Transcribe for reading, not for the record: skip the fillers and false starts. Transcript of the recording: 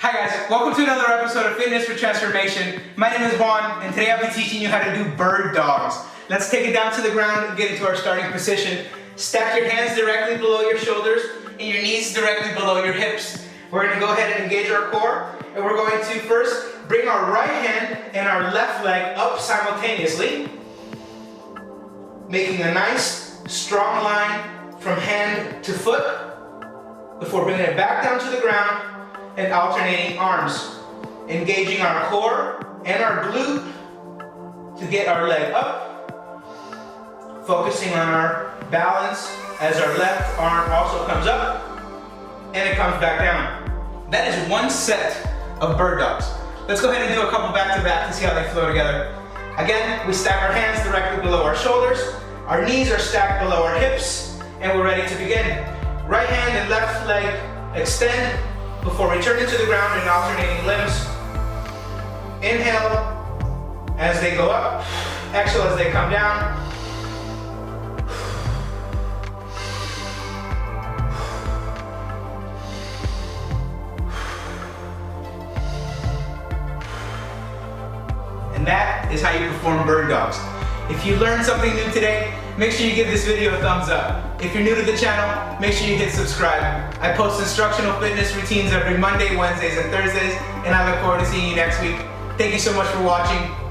Hi guys, welcome to another episode of Fitness for Transformation. My name is Juan, and today I'll be teaching you how to do bird dogs. Let's take it down to the ground and get into our starting position. Stack your hands directly below your shoulders and your knees directly below your hips. We're going to go ahead and engage our core, and we're going to first bring our right hand and our left leg up simultaneously, making a nice, strong line from hand to foot before bringing it back down to the ground and alternating arms, engaging our core and our glute to get our leg up, focusing on our balance as our left arm also comes up and it comes back down. That is one set of bird dogs. Let's go ahead and do a couple back to back to see how they flow together. Again, we stack our hands directly below our shoulders, our knees are stacked below our hips, and we're ready to begin. Right hand and left leg extend before returning to the ground and alternating limbs. Inhale as they go up, exhale as they come down. And that is how you perform bird dogs. If you learned something new today, make sure you give this video a thumbs up. If you're new to the channel, make sure you hit subscribe. I post instructional fitness routines every Monday, Wednesdays, and Thursdays, and I look forward to seeing you next week. Thank you so much for watching.